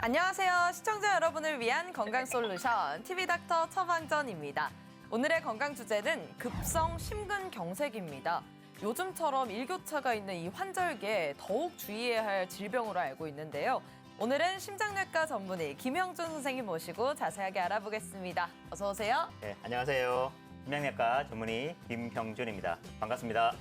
안녕하세요. 시청자 여러분을 위한 건강 솔루션 TV닥터 처방전입니다. 오늘의 건강 주제는 급성 심근경색입니다. 요즘처럼 일교차가 있는 이 환절기에 더욱 주의해야 할 질병으로 알고 있는데요. 오늘은 심장내과 전문의 김형준 선생님 모시고 자세하게 알아보겠습니다. 어서 오세요. 네, 안녕하세요. 심장내과 전문의 김형준입니다. 반갑습니다.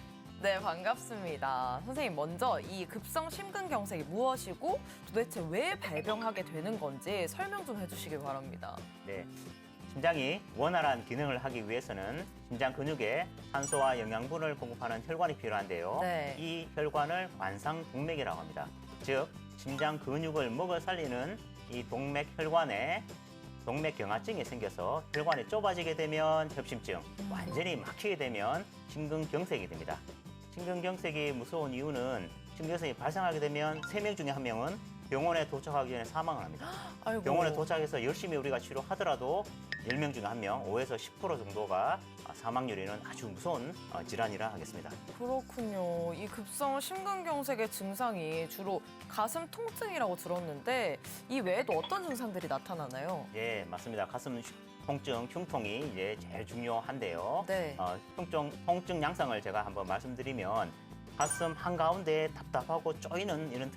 네, 반갑습니다. 선생님, 먼저 이 급성 심근경색이 무엇이고 도대체 왜 발병하게 되는 건지 설명 좀 해주시길 바랍니다. 네, 심장이 원활한 기능을 하기 위해서는 심장 근육에 산소와 영양분을 공급하는 혈관이 필요한데요. 네. 이 혈관을 관상동맥이라고 합니다. 즉, 심장 근육을 먹어 살리는 이 동맥 혈관에 동맥경화증이 생겨서 혈관이 좁아지게 되면 협심증, 완전히 막히게 되면 심근경색이 됩니다. 심근경색이 무서운 이유는 심근경색이 발생하게 되면 3명 중에 1명은 병원에 도착하기 전에 사망을 합니다. 아이고. 병원에 도착해서 열심히 우리가 치료하더라도 10명 중에 1명, 5에서 10% 정도가 사망률이는 아주 무서운 질환이라 하겠습니다. 그렇군요. 이 급성 심근경색의 증상이 주로 가슴 통증이라고 들었는데 이 외에도 어떤 증상들이 나타나나요? 예, 맞습니다. 가슴 통증, 흉통이 이제 제일 중요한데요. 네. 통증 양상을 제가 한번 말씀드리면 가슴 한가운데 답답하고 쪼이는 이런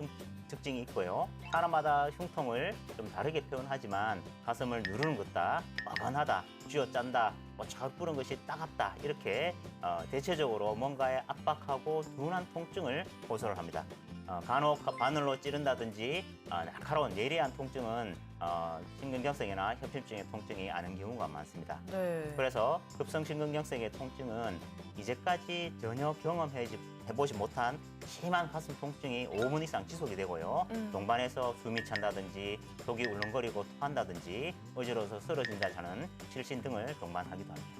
특징이 있고요. 사람마다 흉통을 좀 다르게 표현하지만 가슴을 누르는 것다, 뻐근하다, 쥐어짠다, 쫙 부른 것이 따갑다 이렇게 대체적으로 뭔가에 압박하고 둔한 통증을 호소를 합니다. 간혹 바늘로 찌른다든지 날카로운 예리한 통증은 심근경색이나 협심증의 통증이 아닌 경우가 많습니다. 네. 그래서 급성심근경색의 통증은 이제까지 전혀 경험해보지 못한 심한 가슴 통증이 5분 이상 지속이 되고요. 동반해서 숨이 찬다든지 속이 울렁거리고 토한다든지 어지러워서 쓰러진다는 실신 등을 동반하기도 합니다.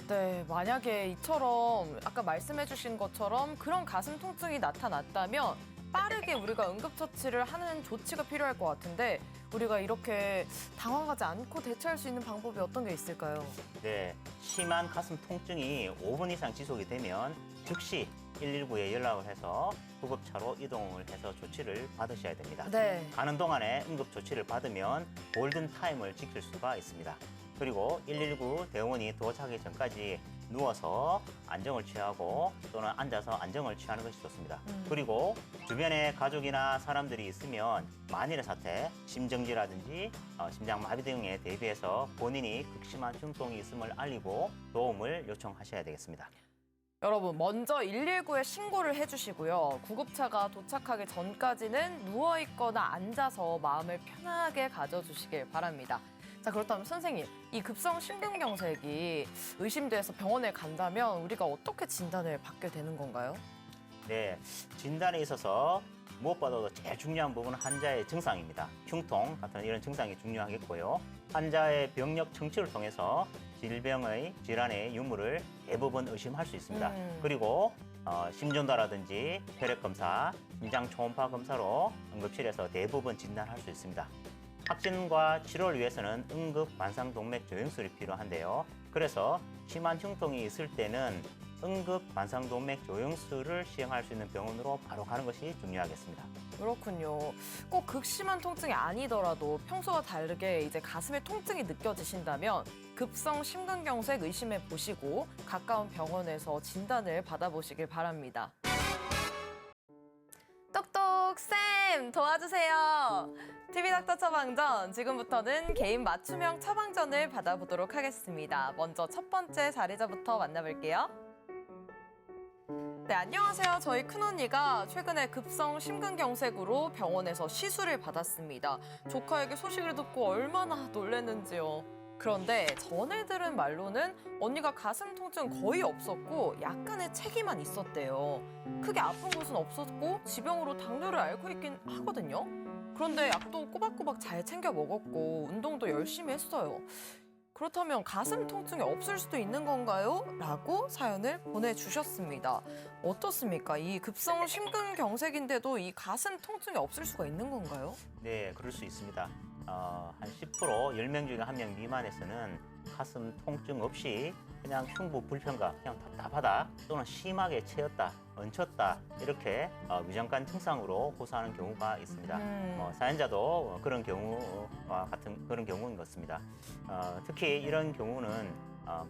네, 만약에 이처럼 아까 말씀해 주신 것처럼 그런 가슴 통증이 나타났다면 빠르게 우리가 응급처치를 하는 조치가 필요할 것 같은데 우리가 이렇게 당황하지 않고 대처할 수 있는 방법이 어떤 게 있을까요? 네, 심한 가슴 통증이 5분 이상 지속이 되면 즉시 119에 연락을 해서 구급차로 이동을 해서 조치를 받으셔야 됩니다. 네. 가는 동안에 응급 조치를 받으면 골든타임을 지킬 수가 있습니다. 그리고 119 대원이 도착하기 전까지 누워서 안정을 취하고 또는 앉아서 안정을 취하는 것이 좋습니다. 그리고 주변에 가족이나 사람들이 있으면 만일의 사태, 심정지라든지 심장마비 등에 대비해서 본인이 극심한 흉통이 있음을 알리고 도움을 요청하셔야 되겠습니다. 여러분, 먼저 119에 신고를 해주시고요. 구급차가 도착하기 전까지는 누워있거나 앉아서 마음을 편하게 가져주시길 바랍니다. 자, 그렇다면 선생님, 이 급성 심근경색이 의심돼서 병원에 간다면 우리가 어떻게 진단을 받게 되는 건가요? 네, 진단에 있어서 무엇보다도 제일 중요한 부분은 환자의 증상입니다. 흉통 같은 이런 증상이 중요하겠고요. 환자의 병력 청취를 통해서 질환의 유무를 대부분 의심할 수 있습니다. 그리고 심전도라든지 혈액검사, 심장 초음파 검사로 응급실에서 대부분 진단할 수 있습니다. 확진과 치료를 위해서는 응급 만상동맥 조영술이 필요한데요. 그래서 심한 흉통이 있을 때는 응급 만상동맥 조영술을 시행할 수 있는 병원으로 바로 가는 것이 중요하겠습니다. 그렇군요. 꼭 극심한 통증이 아니더라도 평소와 다르게 이제 가슴에 통증이 느껴지신다면 급성 심근경색 의심해 보시고 가까운 병원에서 진단을 받아보시길 바랍니다. 똑똑 쌤 도와주세요. TV닥터 처방전, 지금부터는 개인 맞춤형 처방전을 받아보도록 하겠습니다. 먼저 첫 번째 자리자부터 만나볼게요. 네, 안녕하세요. 저희 큰언니가 최근에 급성 심근경색으로 병원에서 시술을 받았습니다. 조카에게 소식을 듣고 얼마나 놀랐는지요. 그런데 전해 들은 말로는 언니가 가슴 통증 거의 없었고 약간의 체기만 있었대요. 크게 아픈 곳은 없었고 지병으로 당뇨를 앓고 있긴 하거든요. 그런데 약도 꼬박꼬박 잘 챙겨 먹었고 운동도 열심히 했어요. 그렇다면 가슴 통증이 없을 수도 있는 건가요? 라고 사연을 보내주셨습니다. 어떻습니까? 이 급성 심근경색인데도 이 가슴 통증이 없을 수가 있는 건가요? 네, 그럴 수 있습니다. 한 10%, 10명 중에 1명 미만에서는 가슴 통증 없이 그냥 흉부 불편과 그냥 답답하다 또는 심하게 체었다, 얹혔다 이렇게 위장관 증상으로 호소하는 경우가 있습니다. 사연자도 그런 경우와 같은 그런 경우인 것 같습니다. 특히 이런 경우는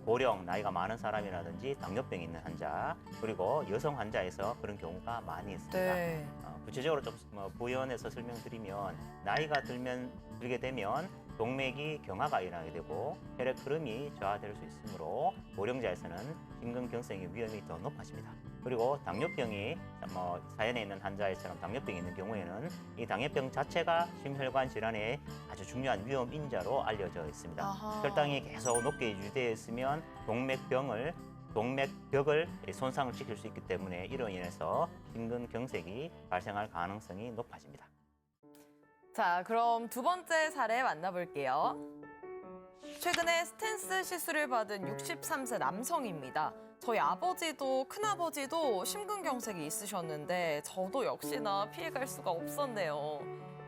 고령, 나이가 많은 사람이라든지 당뇨병이 있는 환자, 그리고 여성 환자에서 그런 경우가 많이 있습니다. 네. 구체적으로 좀 부연해서 설명드리면 나이가 들게 되면 동맥이 경화가 일어나게 되고 혈액 흐름이 저하될 수 있으므로 고령자에서는 심근경색의 위험이 더 높아집니다. 그리고 당뇨병이 사연에 있는 환자처럼 당뇨병이 있는 경우에는 이 당뇨병 자체가 심혈관 질환의 아주 중요한 위험 인자로 알려져 있습니다. 아하. 혈당이 계속 높게 유지되어 있으면 동맥벽을 손상을 시킬 수 있기 때문에 이로 인해서 심근경색이 발생할 가능성이 높아집니다. 자, 그럼 두 번째 사례 만나볼게요. 최근에 스탠스 시술을 받은 63세 남성입니다. 저희 아버지도 큰아버지도 심근경색이 있으셨는데 저도 역시나 피해갈 수가 없었네요.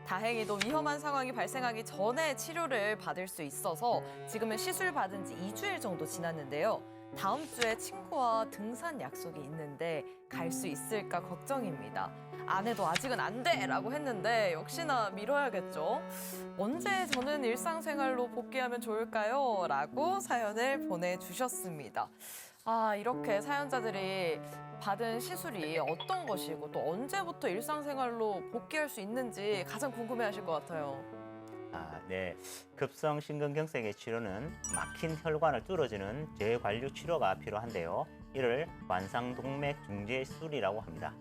다행히도 위험한 상황이 발생하기 전에 치료를 받을 수 있어서 지금은 시술 받은 지 2주일 정도 지났는데요. 다음 주에 친구와 등산 약속이 있는데 갈 수 있을까 걱정입니다. 아내도 아직은 안 돼라고 했는데 역시나 미뤄야겠죠. 언제 저는 일상생활로 복귀하면 좋을까요? 라고 사연을 보내주셨습니다. 이렇게 사연자들이 받은 시술이 어떤 것이고 또 언제부터 일상생활로 복귀할 수 있는지 가장 궁금해하실 것 같아요. 네. 급성 심근경색의 치료는 막힌 혈관을 뚫어주는 재관류 치료가 필요한데요. 이를 관상동맥 중재 수술이라고 합니다.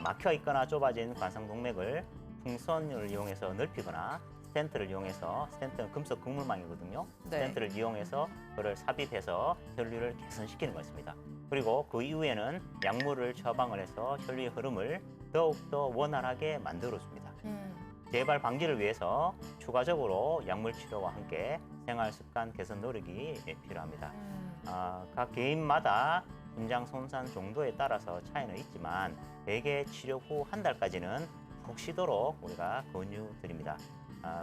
막혀 있거나 좁아진 관상동맥을 풍선을 이용해서 넓히거나 스텐트를 이용해서, 스텐트는 금속 극물망이거든요. 네. 스텐트를 이용해서 그를 삽입해서 혈류를 개선시키는 것입니다. 그리고 그 이후에는 약물을 처방을 해서 혈류의 흐름을 더욱더 원활하게 만들어줍니다. 재발 방지를 위해서 추가적으로 약물 치료와 함께 생활 습관 개선 노력이 필요합니다. 각 개인마다 심장 손상 정도에 따라서 차이는 있지만 대개 치료 후 한 달까지는 푹 쉬도록 우리가 권유드립니다.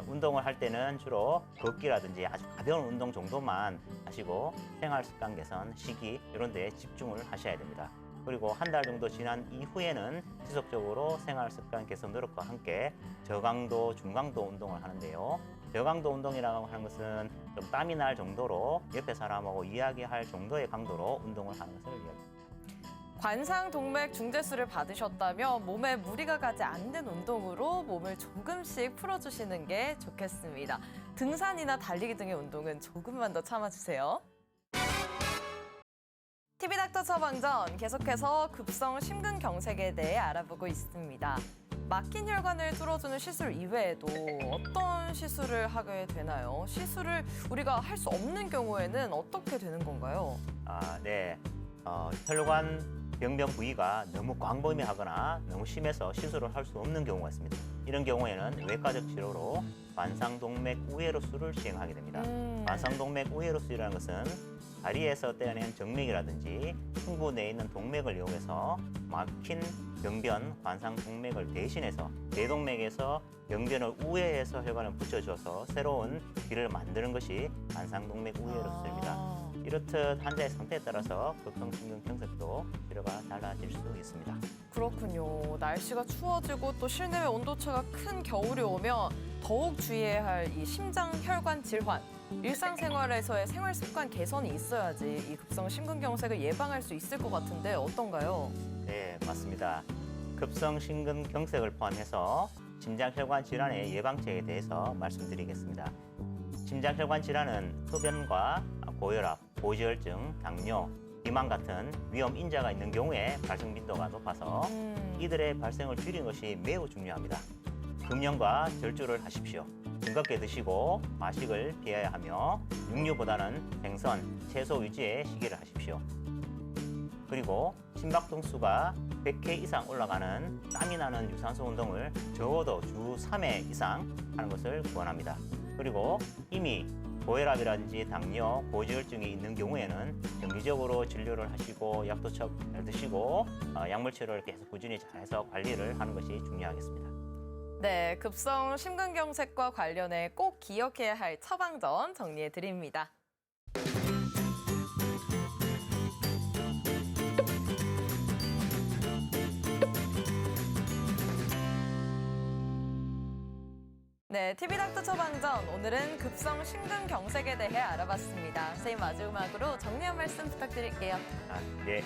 운동을 할 때는 주로 걷기라든지 아주 가벼운 운동 정도만 하시고 생활 습관 개선, 식이 이런 데에 집중을 하셔야 됩니다. 그리고 한 달 정도 지난 이후에는 지속적으로 생활 습관 개선 노력과 함께 저강도, 중강도 운동을 하는데요. 저강도 운동이라고 하는 것은 좀 땀이 날 정도로 옆에 사람하고 이야기할 정도의 강도로 운동을 하는 것을 이야기합니다. 관상동맥 중재술을 받으셨다면 몸에 무리가 가지 않는 운동으로 몸을 조금씩 풀어주시는 게 좋겠습니다. 등산이나 달리기 등의 운동은 조금만 더 참아주세요. TV닥터 처방전 계속해서 급성 심근경색에 대해 알아보고 있습니다. 막힌 혈관을 뚫어주는 시술 이외에도 어떤 시술을 하게 되나요? 시술을 우리가 할 수 없는 경우에는 어떻게 되는 건가요? 네. 혈관 병변 부위가 너무 광범위하거나 너무 심해서 시술을 할 수 없는 경우가 있습니다. 이런 경우에는 외과적 치료로 관상동맥 우회로 수술을 시행하게 됩니다. 관상동맥 우회로 수술이라는 것은 다리에서 떼어낸 정맥이라든지 흉부 내에 있는 동맥을 이용해서 막힌 병변, 관상동맥을 대신해서 대동맥에서 병변을 우회해서 혈관을 붙여줘서 새로운 길을 만드는 것이 관상동맥 우회로 수술입니다. 이렇듯 환자의 상태에 따라서 급성 심근경색도 치료가 달라질 수 있습니다. 그렇군요. 날씨가 추워지고 또 실내외 온도차가 큰 겨울이 오면 더욱 주의해야 할 이 심장 혈관 질환. 일상생활에서의 생활 습관 개선이 있어야지 이 급성 심근경색을 예방할 수 있을 것 같은데 어떤가요? 네, 맞습니다. 급성 심근경색을 포함해서 심장혈관 질환의 예방책에 대해서 말씀드리겠습니다. 심장혈관 질환은 흡연과 고혈압, 고지혈증, 당뇨, 비만 같은 위험 인자가 있는 경우에 발생 빈도가 높아서 이들의 발생을 줄이는 것이 매우 중요합니다. 금연과 절주를 하십시오. 싱겁게 드시고 과식을 피해야 하며 육류보다는 생선, 채소 위주의 식이를 하십시오. 그리고 심박동수가 100회 이상 올라가는 땀이 나는 유산소 운동을 적어도 주 3회 이상 하는 것을 권합니다. 그리고 이미 고혈압이라든지 당뇨, 고지혈증이 있는 경우에는 정기적으로 진료를 하시고 약도 잘 드시고 약물 치료를 계속 꾸준히 잘해서 관리를 하는 것이 중요하겠습니다. 네, 급성 심근경색과 관련해 꼭 기억해야 할 처방전 정리해 드립니다. 네, TV닥터 처방전 오늘은 급성 심근경색에 대해 알아봤습니다. 선생님 마지막 음악으로 정리 한 말씀 부탁드릴게요. 네.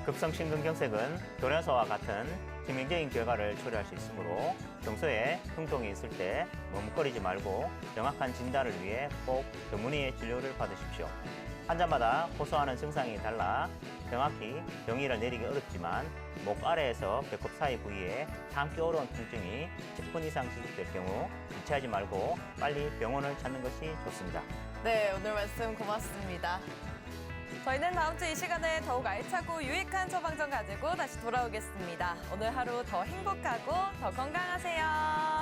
급성 심근경색은 교련소와 같은 치명적인 결과를 초래할 수 있으므로 평소에 흉통이 있을 때 머뭇거리지 말고 정확한 진단을 위해 꼭 전문의의 진료를 받으십시오. 환자마다 호소하는 증상이 달라 정확히 병위를 내리기 어렵지만 목 아래에서 배꼽 사이 부위에 참기 어려운 통증이 10분 이상 지속될 경우 지체하지 말고 빨리 병원을 찾는 것이 좋습니다. 네, 오늘 말씀 고맙습니다. 저희는 다음 주 이 시간에 더욱 알차고 유익한 처방전 가지고 다시 돌아오겠습니다. 오늘 하루 더 행복하고 더 건강하세요.